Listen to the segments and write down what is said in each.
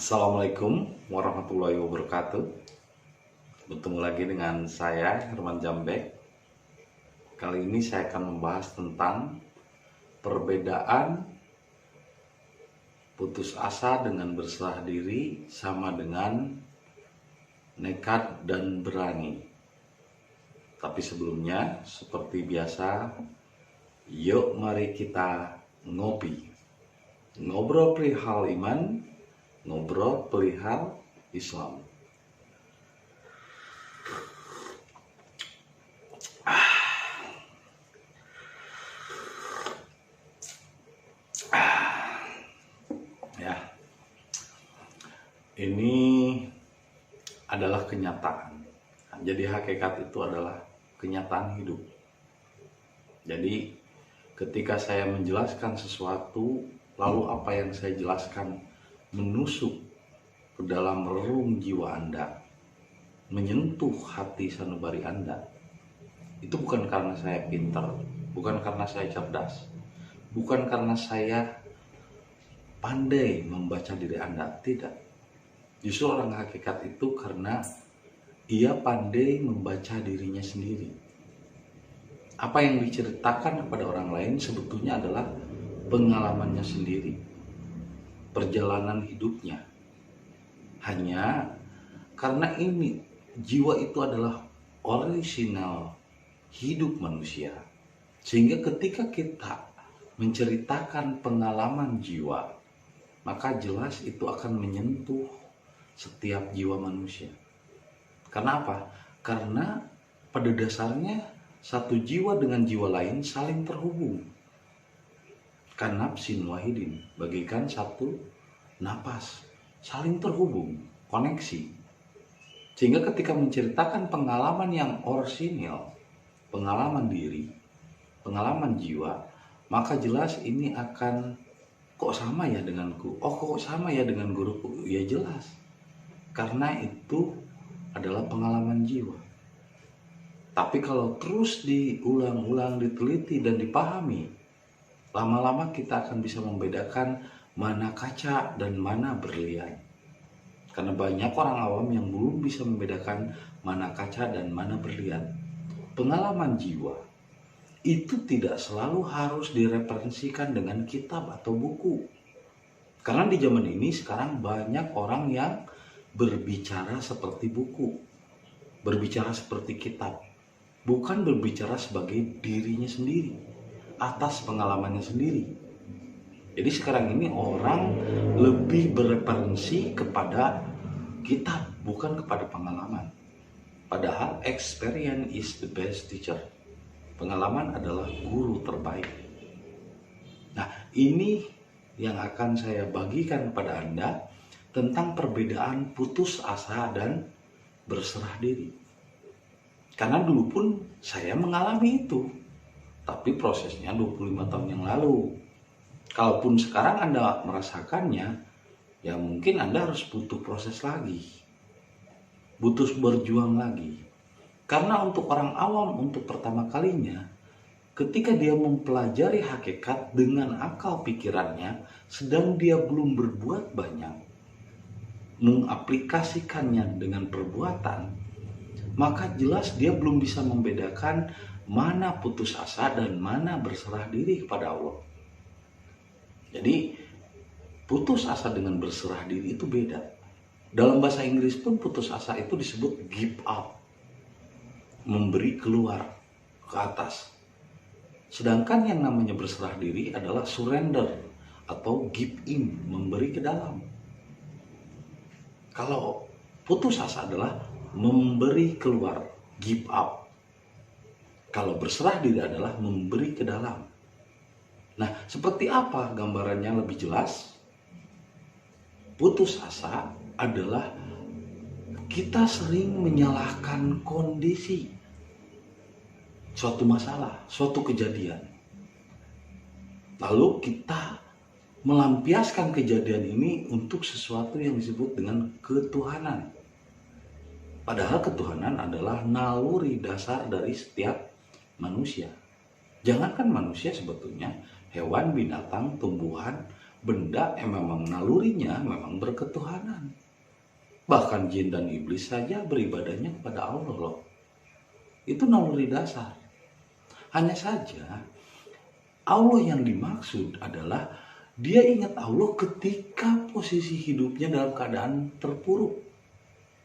Assalamualaikum warahmatullahi wabarakatuh. Bertemu lagi dengan saya Herman Jambek. Kali ini saya akan membahas tentang perbedaan putus asa dengan berserah diri sama dengan nekat dan berani. Tapi sebelumnya, seperti biasa, yuk mari kita ngopi. Ngobrol perihal iman, ngobrol perihal Islam. Ya, ini adalah kenyataan. Jadi hakikat itu adalah kenyataan hidup. Jadi ketika saya menjelaskan sesuatu, lalu apa yang saya jelaskan menusuk ke dalam relung jiwa Anda, menyentuh hati sanubari Anda, itu bukan karena saya pintar, bukan karena saya cerdas, bukan karena saya pandai membaca diri Anda, tidak. Justru orang hakikat itu karena ia pandai membaca dirinya sendiri. Apa yang diceritakan kepada orang lain sebetulnya adalah pengalamannya sendiri, perjalanan hidupnya. Hanya karena ini jiwa itu adalah orisinal hidup manusia, sehingga ketika kita menceritakan pengalaman jiwa, maka jelas itu akan menyentuh setiap jiwa manusia. Kenapa? Karena pada dasarnya satu jiwa dengan jiwa lain saling terhubung. Kanapsin wahidin, bagikan satu napas, saling terhubung, koneksi. Sehingga ketika menceritakan pengalaman yang orisinil, pengalaman diri, pengalaman jiwa, maka jelas ini akan, kok sama ya denganku? Oh, kok sama ya dengan guruku? Ya jelas, karena itu adalah pengalaman jiwa. Tapi kalau terus diulang-ulang, diteliti dan dipahami, lama-lama kita akan bisa membedakan mana kaca dan mana berlian. Karena banyak orang awam yang belum bisa membedakan mana kaca dan mana berlian. Pengalaman jiwa itu tidak selalu harus direferensikan dengan kitab atau buku. Karena di zaman ini sekarang banyak orang yang berbicara seperti buku, berbicara seperti kitab, bukan berbicara sebagai dirinya sendiri, atas pengalamannya sendiri. Jadi sekarang ini orang lebih bereferensi kepada kitab, bukan kepada pengalaman. Padahal experience is the best teacher. Pengalaman adalah guru terbaik. Nah, ini yang akan saya bagikan kepada Anda tentang perbedaan putus asa dan berserah diri. Karena dulu pun saya mengalami itu, tapi prosesnya 25 tahun yang lalu. Kalaupun sekarang Anda merasakannya, ya mungkin Anda harus butuh proses lagi, butuh berjuang lagi. Karena untuk orang awam, untuk pertama kalinya, ketika dia mempelajari hakikat dengan akal pikirannya, sedang dia belum berbuat banyak, mengaplikasikannya dengan perbuatan, maka jelas dia belum bisa membedakan mana putus asa dan mana berserah diri kepada Allah. Jadi putus asa dengan berserah diri itu beda. Dalam bahasa Inggris pun putus asa itu disebut give up, memberi keluar ke atas. Sedangkan yang namanya berserah diri adalah surrender atau give in, memberi ke dalam. Kalau putus asa adalah memberi keluar, give up. Kalau berserah diri adalah memberi ke dalam. Nah, seperti apa gambarannya lebih jelas? Putus asa adalah kita sering menyalahkan kondisi, suatu masalah, suatu kejadian. Lalu kita melampiaskan kejadian ini untuk sesuatu yang disebut dengan ketuhanan. Padahal ketuhanan adalah naluri dasar dari setiap manusia. Jangankan manusia, sebetulnya hewan, binatang, tumbuhan, benda yang memang nalurinya memang berketuhanan. Bahkan jin dan iblis saja beribadahnya kepada Allah loh. Itu naluri dasar. Hanya saja Allah yang dimaksud adalah dia ingat Allah ketika posisi hidupnya dalam keadaan terpuruk,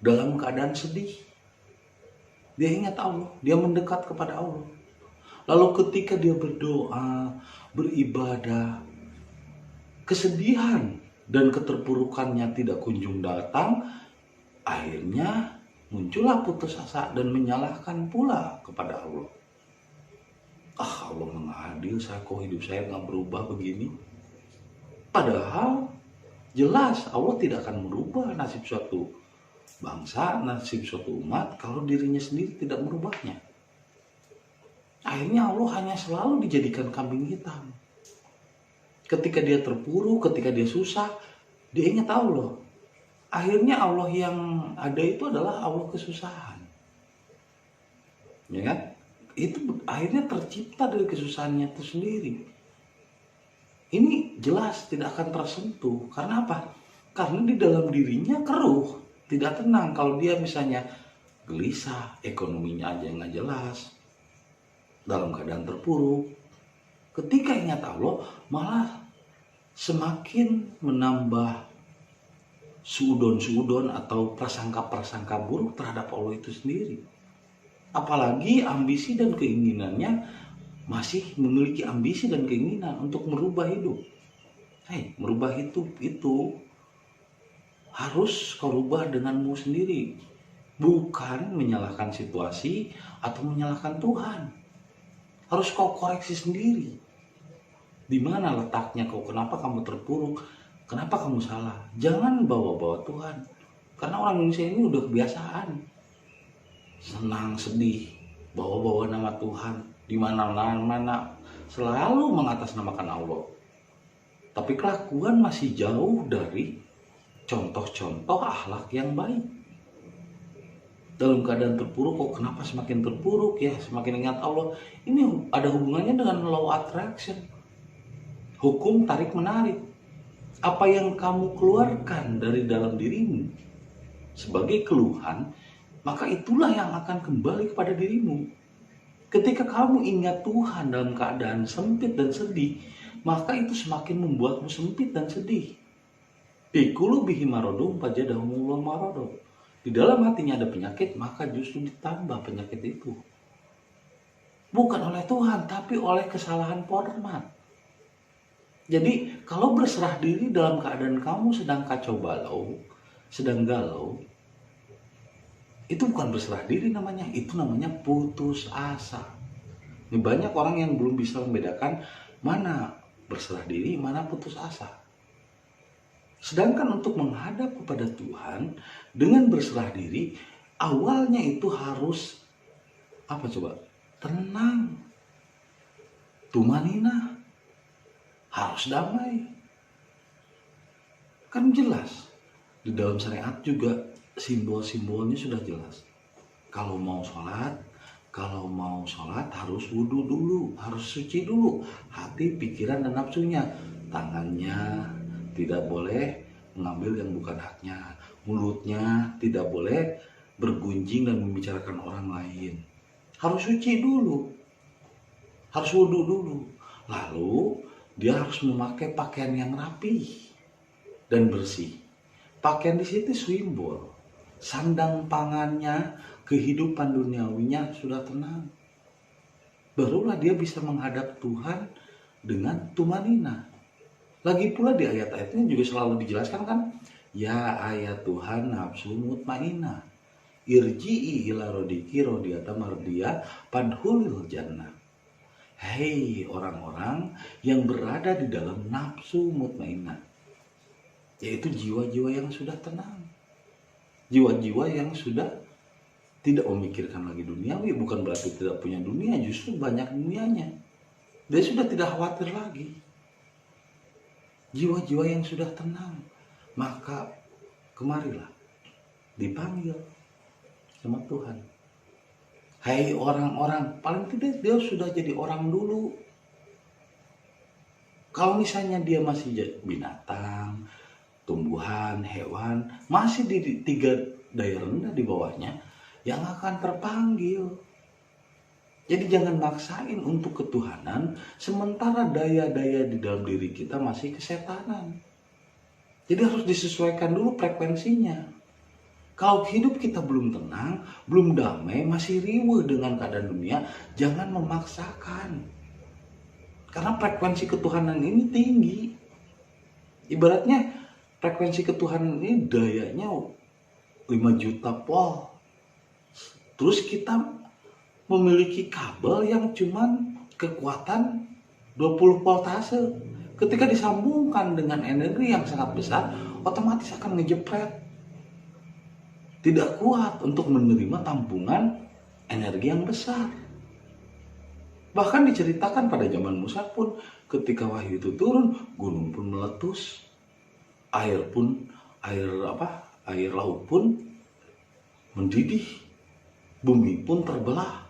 dalam keadaan sedih. Dia ingat Allah, dia mendekat kepada Allah. Lalu ketika dia berdoa, beribadah, kesedihan dan keterpurukannya tidak kunjung datang, akhirnya muncullah putus asa dan menyalahkan pula kepada Allah. Allah nggak adil, kok hidup saya nggak berubah begini. Padahal jelas Allah tidak akan merubah nasib suatu bangsa, nasib suatu umat kalau dirinya sendiri tidak merubahnya. Akhirnya Allah hanya selalu dijadikan kambing hitam. Ketika dia terpuruk, ketika dia susah, dia ingat Allah. Akhirnya Allah yang ada itu adalah Allah kesusahan. Ya kan? Itu akhirnya tercipta dari kesusahannya itu sendiri. Ini jelas tidak akan tersentuh. Karena apa? Karena di dalam dirinya keruh, tidak tenang. Kalau dia misalnya gelisah, ekonominya aja nggak jelas, dalam keadaan terpuruk, ketika ingat Allah malah semakin menambah suudon-suudon atau prasangka-prasangka buruk terhadap Allah itu sendiri. Apalagi ambisi dan keinginannya masih memiliki ambisi dan keinginan untuk merubah hidup. Merubah hidup itu harus kau rubah denganmu sendiri, bukan menyalahkan situasi atau menyalahkan Tuhan. Harus kau koreksi sendiri. Di mana letaknya kau? Kenapa kamu terpuruk? Kenapa kamu salah? Jangan bawa-bawa Tuhan. Karena orang Indonesia ini udah kebiasaan senang sedih, bawa-bawa nama Tuhan di mana-mana, selalu mengatasnamakan Allah. Tapi kelakuan masih jauh dari contoh-contoh akhlak yang baik. Dalam keadaan terpuruk, kok kenapa semakin terpuruk ya? Semakin ingat Allah. Ini ada hubungannya dengan law attraction, hukum tarik menarik. Apa yang kamu keluarkan dari dalam dirimu sebagai keluhan, maka itulah yang akan kembali kepada dirimu. Ketika kamu ingat Tuhan dalam keadaan sempit dan sedih, maka itu semakin membuatmu sempit dan sedih. Pikulu bihi marodum pajadahumullah marodum. Di dalam hatinya ada penyakit, maka justru ditambah penyakit itu. Bukan oleh Tuhan, tapi oleh kesalahan format. Jadi kalau berserah diri dalam keadaan kamu sedang kacau balau, sedang galau, itu bukan berserah diri namanya, itu namanya putus asa. Ini banyak orang yang belum bisa membedakan mana berserah diri, mana putus asa. Sedangkan untuk menghadap kepada Tuhan dengan berserah diri, awalnya itu harus apa coba? Tenang, tumanina, harus damai. Kan jelas di dalam syariat juga simbol-simbolnya sudah jelas. Kalau mau sholat harus wudhu dulu, harus suci dulu hati, pikiran, dan nafsunya. Tangannya tidak boleh mengambil yang bukan haknya, mulutnya tidak boleh bergunjing dan membicarakan orang lain. Harus suci dulu, harus wudhu dulu. Lalu dia harus memakai pakaian yang rapi dan bersih. Pakaian di situ simbol. Sandang pangannya, kehidupan duniawinya sudah tenang. Barulah dia bisa menghadap Tuhan dengan tumanina. Lagi pula di ayat-ayatnya juga selalu dijelaskan kan, ya ayat Tuhan nafsu mutmainah, irji'i ila rodiki rodiyata mardiyah padhulil jannah. Hei orang-orang yang berada di dalam nafsu mutmainah, yaitu jiwa-jiwa yang sudah tenang, jiwa-jiwa yang sudah tidak memikirkan lagi duniawi. Bukan berarti tidak punya dunia, justru banyak dunianya. Dia sudah tidak khawatir lagi. Jiwa-jiwa yang sudah tenang, maka kemarilah dipanggil sama Tuhan. Hai orang-orang, paling tidak dia sudah jadi orang dulu. Kalau misalnya dia masih binatang, tumbuhan, hewan, masih di 3 daya rendah di bawahnya, yang akan terpanggil. Jadi jangan maksain untuk ketuhanan, sementara daya-daya di dalam diri kita masih kesetanan. Jadi harus disesuaikan dulu frekuensinya. Kalau hidup kita belum tenang, belum damai, masih riweuh dengan keadaan dunia, jangan memaksakan. Karena frekuensi ketuhanan ini tinggi. Ibaratnya frekuensi ketuhanan ini dayanya 5 juta volt. Terus kita memiliki kabel yang cuman kekuatan 20 voltase. Ketika disambungkan dengan energi yang sangat besar, otomatis akan ngejepret. Tidak kuat untuk menerima tampungan energi yang besar. Bahkan diceritakan pada zaman Musa pun, ketika wahyu itu turun, gunung pun meletus, air laut pun mendidih, bumi pun terbelah.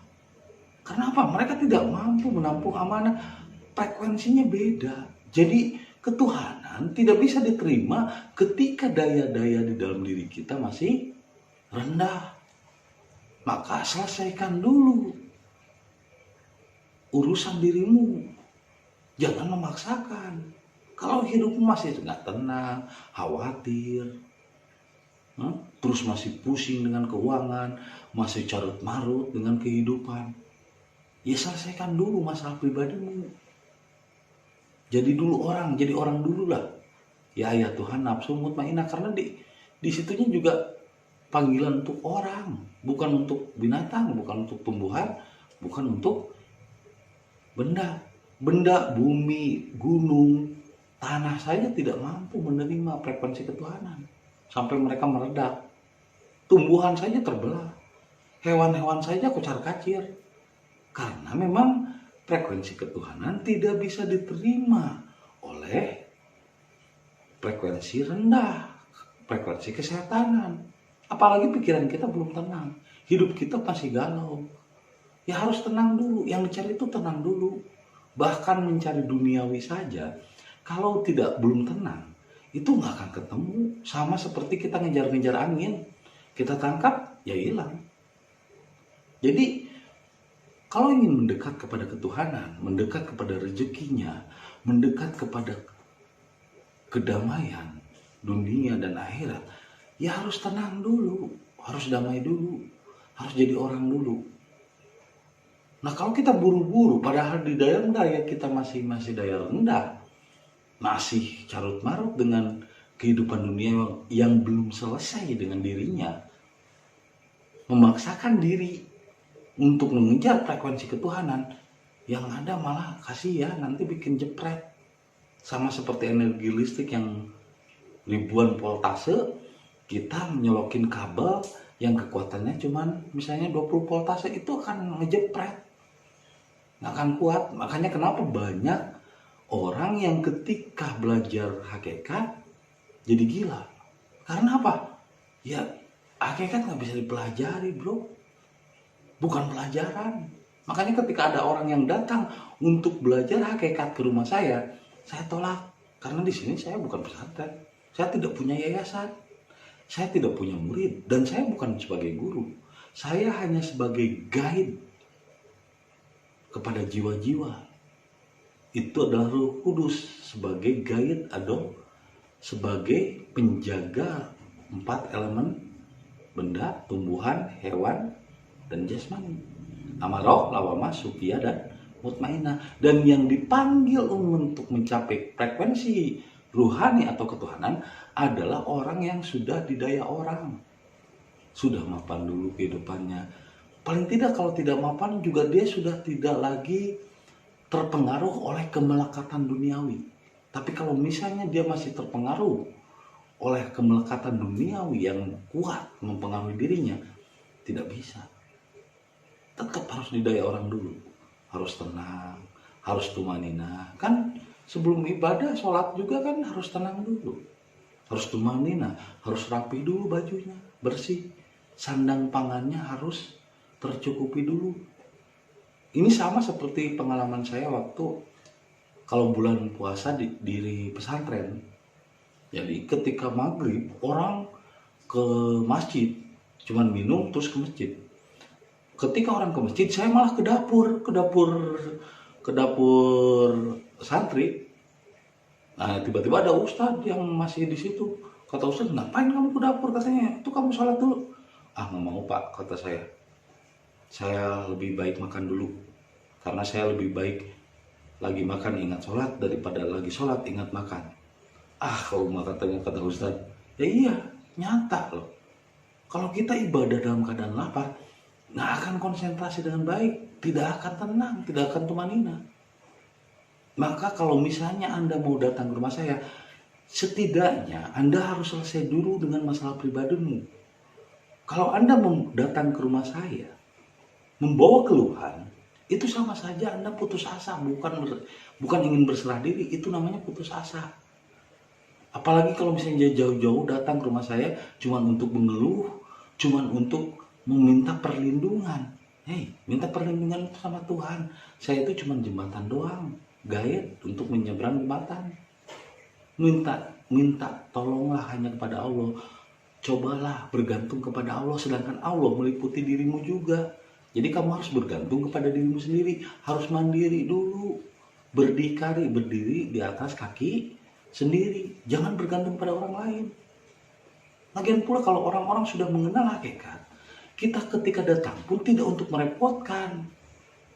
Kenapa? Mereka tidak mampu menampung amanah. Frekuensinya beda. Jadi ketuhanan tidak bisa diterima ketika daya-daya di dalam diri kita masih rendah. Maka selesaikan dulu urusan dirimu. Jangan memaksakan. Kalau hidupmu masih nggak tenang, khawatir, terus masih pusing dengan keuangan, masih carut marut dengan kehidupan, ya selesaikan dulu masalah pribadimu. Jadi orang dulu lah. Ya Tuhan, nafsu mutmainah, karena di situnya juga panggilan untuk orang, bukan untuk binatang, bukan untuk tumbuhan, bukan untuk benda. Benda, bumi, gunung, tanah saja tidak mampu menerima frekuensi ketuhanan sampai mereka meledak. Tumbuhan saja terbelah, hewan-hewan saja kocar-kacir. Karena memang frekuensi ketuhanan tidak bisa diterima oleh frekuensi rendah, frekuensi kesehatanan. Apalagi pikiran kita belum tenang, hidup kita masih galau. Ya harus tenang dulu, yang dicari itu tenang dulu. Bahkan mencari duniawi saja, kalau belum tenang, itu nggak akan ketemu. Sama seperti kita ngejar-ngejar angin, kita tangkap, ya hilang. Jadi kalau ingin mendekat kepada ketuhanan, mendekat kepada rezekinya, mendekat kepada kedamaian dunia dan akhirat, ya harus tenang dulu, harus damai dulu, harus jadi orang dulu. Nah kalau kita buru-buru, padahal di daya kita masih daya rendah, masih carut marut dengan kehidupan dunia yang belum selesai dengan dirinya, memaksakan diri untuk mengejar frekuensi ketuhanan, yang ada malah kasihan, nanti bikin jepret. Sama seperti energi listrik yang ribuan voltase, kita nyelokin kabel yang kekuatannya cuman misalnya 20 voltase, itu akan ngejepret, nggak akan kuat. Makanya kenapa banyak orang yang ketika belajar hakikat jadi gila. Karena apa? Ya hakikat nggak bisa dipelajari, bro. Bukan pelajaran. Makanya ketika ada orang yang datang untuk belajar hakikat ke rumah saya tolak. Karena di sini saya bukan pesantren, saya tidak punya yayasan, saya tidak punya murid, dan saya bukan sebagai guru. Saya hanya sebagai guide kepada jiwa-jiwa. Itu adalah Roh Kudus sebagai guide atau sebagai penjaga 4 elemen benda, tumbuhan, hewan, dan jasmani, amarah, lawamah, supiyah, dan mutmainah. Dan yang dipanggil untuk mencapai frekuensi ruhani atau ketuhanan adalah orang yang sudah didaya orang, sudah mapan dulu kehidupannya. Paling tidak kalau tidak mapan juga dia sudah tidak lagi terpengaruh oleh kemelekatan duniawi. Tapi kalau misalnya dia masih terpengaruh oleh kemelekatan duniawi yang kuat mempengaruhi dirinya, tidak bisa. Tetap harus didaya orang dulu, harus tenang, harus tumanina. Kan sebelum ibadah sholat juga kan harus tenang dulu, harus tumanina, harus rapi dulu bajunya, bersih, sandang pangannya harus tercukupi dulu. Ini sama seperti pengalaman saya waktu kalau bulan puasa di pesantren, jadi ketika maghrib orang ke masjid, cuman minum terus ke masjid. Ketika orang ke masjid, saya malah ke dapur santri. Nah, tiba-tiba ada ustadz yang masih di situ. Kata ustadz, ngapain kamu ke dapur? Katanya, itu kamu sholat dulu. Ah, nggak mau pak, kata saya. Saya lebih baik makan dulu. Karena saya lebih baik lagi makan ingat sholat daripada lagi sholat ingat makan. Ah, kalau katanya kata ustadz, ya iya, nyata loh. Kalau kita ibadah dalam keadaan lapar, nggak akan konsentrasi dengan baik, tidak akan tenang, tidak akan tumanina. Maka kalau misalnya Anda mau datang ke rumah saya, setidaknya Anda harus selesai dulu dengan masalah pribadimu. Kalau Anda mau datang ke rumah saya, membawa keluhan, itu sama saja Anda putus asa, bukan ingin berserah diri, itu namanya putus asa. Apalagi kalau misalnya jauh-jauh datang ke rumah saya cuma untuk mengeluh, cuma untuk meminta perlindungan. Hei, minta perlindungan itu sama Tuhan. Saya itu cuma jembatan doang, guide untuk menyeberang jembatan. Minta tolonglah hanya kepada Allah. Cobalah bergantung kepada Allah, sedangkan Allah meliputi dirimu juga. Jadi kamu harus bergantung kepada dirimu sendiri, harus mandiri dulu. Berdiri di atas kaki sendiri, jangan bergantung pada orang lain. Lagian pula kalau orang-orang sudah mengenal hakikat, kita ketika datang pun tidak untuk merepotkan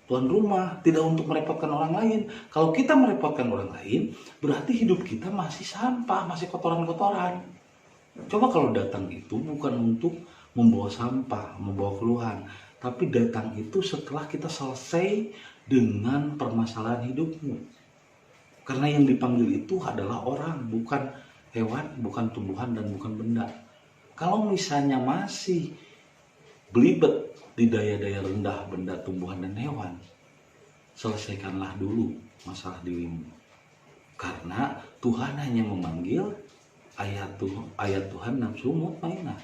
tuan rumah, tidak untuk merepotkan orang lain. Kalau kita merepotkan orang lain, berarti hidup kita masih sampah, masih kotoran-kotoran. Coba kalau datang itu bukan untuk membawa sampah, membawa keluhan, tapi datang itu setelah kita selesai dengan permasalahan hidupmu. Karena yang dipanggil itu adalah orang, bukan hewan, bukan tumbuhan, dan bukan benda. Kalau misalnya masih belibet di daya-daya rendah benda, tumbuhan, dan hewan, selesaikanlah dulu masalah dirimu. Karena Tuhan hanya memanggil ayat Tuhan nafsu mutmainah,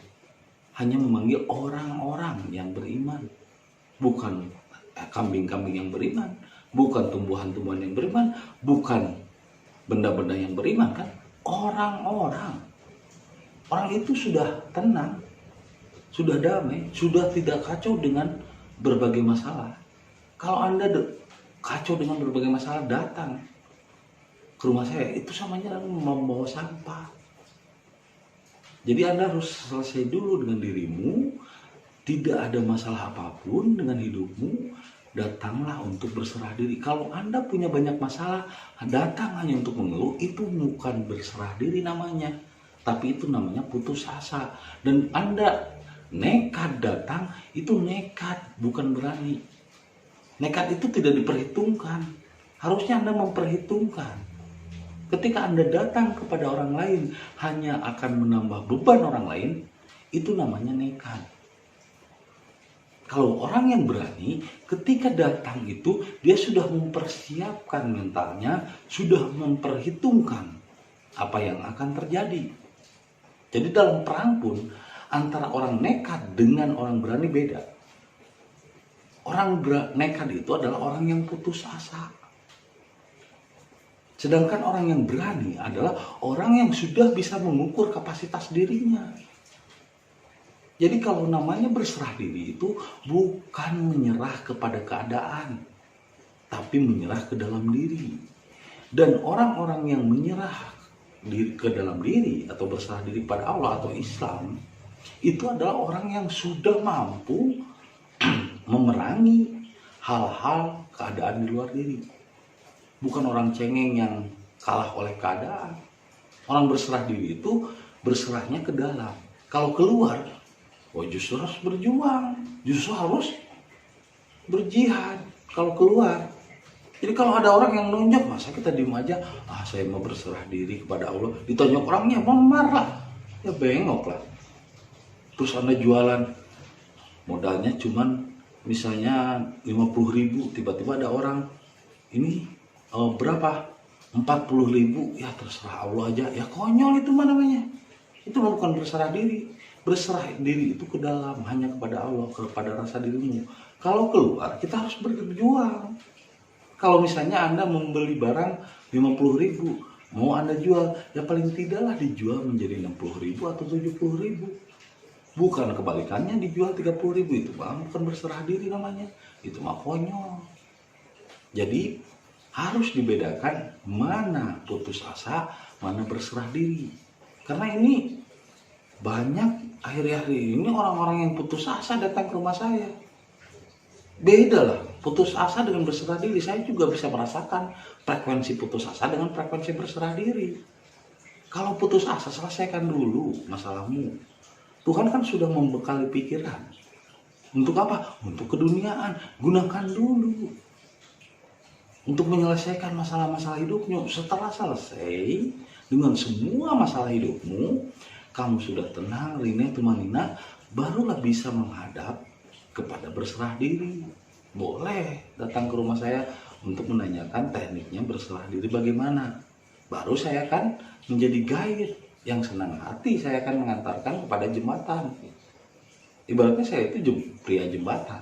hanya memanggil orang-orang yang beriman, bukan kambing-kambing yang beriman, bukan tumbuhan-tumbuhan yang beriman, bukan benda-benda yang beriman, kan? Orang-orang itu sudah tenang, sudah damai, sudah tidak kacau dengan berbagai masalah. Kalau Anda kacau dengan berbagai masalah, datang ke rumah saya, itu samanya membawa sampah. Jadi Anda harus selesai dulu dengan dirimu, tidak ada masalah apapun dengan hidupmu, datanglah untuk berserah diri. Kalau Anda punya banyak masalah, datang hanya untuk mengeluh, itu bukan berserah diri namanya, tapi itu namanya putus asa. Dan Anda nekat datang, itu nekat, bukan berani. Nekat itu tidak diperhitungkan, harusnya Anda memperhitungkan. Ketika Anda datang kepada orang lain hanya akan menambah beban orang lain, itu namanya nekat. Kalau orang yang berani, ketika datang itu dia sudah mempersiapkan mentalnya, sudah memperhitungkan apa yang akan terjadi. Jadi dalam perang pun antara orang nekat dengan orang berani beda. Orang nekat itu adalah orang yang putus asa. Sedangkan orang yang berani adalah orang yang sudah bisa mengukur kapasitas dirinya. Jadi kalau namanya berserah diri itu bukan menyerah kepada keadaan, tapi menyerah ke dalam diri. Dan orang-orang yang menyerah ke dalam diri atau berserah diri pada Allah atau Islam, itu adalah orang yang sudah mampu memerangi hal-hal keadaan di luar diri. Bukan orang cengeng yang kalah oleh keadaan. Orang berserah diri itu berserahnya ke dalam. Kalau keluar, justru harus berjuang, justru harus berjihad kalau keluar. Jadi kalau ada orang yang nunjuk, masa kita diem aja, saya mau berserah diri kepada Allah, ditonjok orangnya, marah, ya bengok lah. Terus Anda jualan, modalnya cuman misalnya 50.000, tiba-tiba ada orang, ini berapa? 40.000, ya terserah Allah aja, ya konyol itu namanya. Itu bukan berserah diri. Berserah diri itu ke dalam, hanya kepada Allah, kepada rasa dirimu. Kalau keluar, kita harus berjuang. Kalau misalnya Anda membeli barang 50.000. Mau Anda jual, ya paling tidaklah dijual menjadi 60.000 atau 70.000. Bukan kebalikannya dijual 30.000, itu bukan berserah diri namanya. Itu mah konyol. Jadi harus dibedakan mana putus asa, mana berserah diri. Karena ini banyak akhir-akhir ini orang-orang yang putus asa datang ke rumah saya. Beda lah, putus asa dengan berserah diri. Saya juga bisa merasakan frekuensi putus asa dengan frekuensi berserah diri. Kalau putus asa, selesaikan dulu masalahmu. Tuhan kan sudah membekali pikiran. Untuk apa? Untuk keduniaan. Gunakan dulu untuk menyelesaikan masalah-masalah hidupmu. Setelah selesai dengan semua masalah hidupmu, kamu sudah tenang, rina, tumanina, barulah bisa menghadap kepada berserah diri. Boleh datang ke rumah saya untuk menanyakan tekniknya berserah diri bagaimana. Baru saya akan menjadi guide yang senang hati, saya akan mengantarkan kepada jembatan. Ibaratnya saya itu pria jembatan,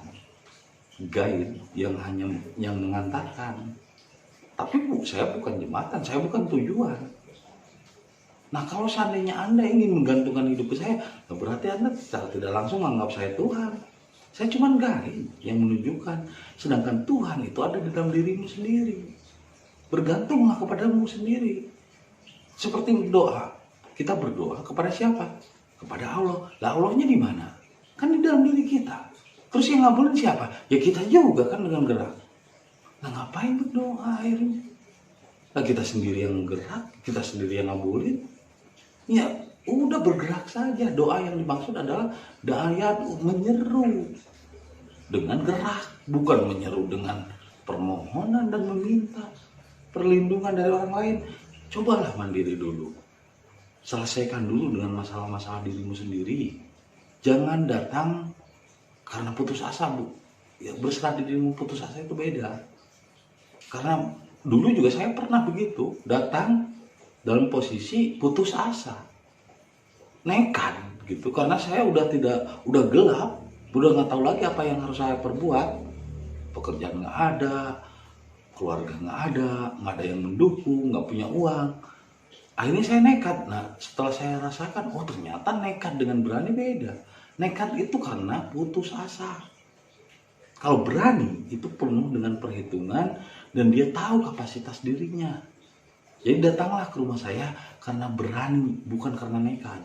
guide yang hanya yang mengantarkan. Tapi saya bukan jembatan, saya bukan tujuan. Nah, kalau seandainya Anda ingin menggantungkan hidup ke saya, berarti Anda secara tidak langsung menganggap saya Tuhan. Saya cuma guide yang menunjukkan. Sedangkan Tuhan itu ada di dalam dirimu sendiri. Bergantunglah kepadamu sendiri. Seperti doa. Kita berdoa kepada siapa? Kepada Allah. Lah Allahnya di mana? Kan di dalam diri kita. Terus yang ngabulin siapa? Ya kita juga kan dengan gerak. Nah ngapain berdoa akhirnya? Nah kita sendiri yang gerak, kita sendiri yang ngabulin. Ya udah bergerak saja. Doa yang dimaksud adalah daya menyeru dengan gerak, bukan menyeru dengan permohonan dan meminta perlindungan dari orang lain. Cobalah mandiri dulu, selesaikan dulu dengan masalah-masalah dirimu sendiri. Jangan datang karena putus asa, Bu. Ya, berserah dirimu putus asa itu beda. Karena dulu juga saya pernah begitu, datang dalam posisi putus asa, nekat gitu, karena saya udah gelap, udah nggak tahu lagi apa yang harus saya perbuat. Pekerjaan nggak ada, keluarga nggak ada yang mendukung, nggak punya uang. Akhirnya saya nekat. Nah setelah saya rasakan, oh ternyata nekat dengan berani beda. Nekat itu karena putus asa. Kalau berani itu penuh dengan perhitungan dan dia tahu kapasitas dirinya. Jadi datanglah ke rumah saya karena berani, bukan karena nekat.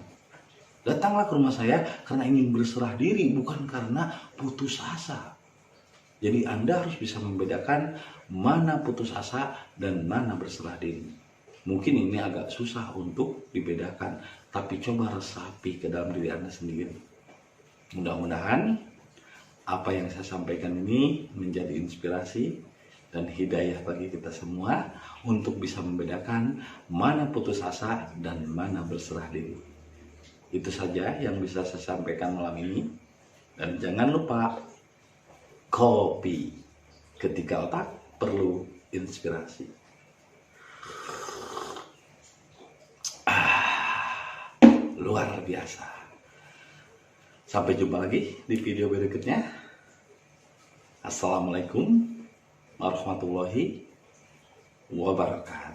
Datanglah ke rumah saya karena ingin berserah diri, bukan karena putus asa. Jadi Anda harus bisa membedakan mana putus asa dan mana berserah diri. Mungkin ini agak susah untuk dibedakan, tapi coba resapi ke dalam diri Anda sendiri. Mudah-mudahan apa yang saya sampaikan ini menjadi inspirasi dan hidayah bagi kita semua untuk bisa membedakan mana putus asa dan mana berserah diri. Itu saja yang bisa saya sampaikan malam ini. Dan jangan lupa kopi ketika otak perlu inspirasi. Luar biasa. Sampai jumpa lagi di video berikutnya. Assalamualaikum warahmatullahi wabarakatuh.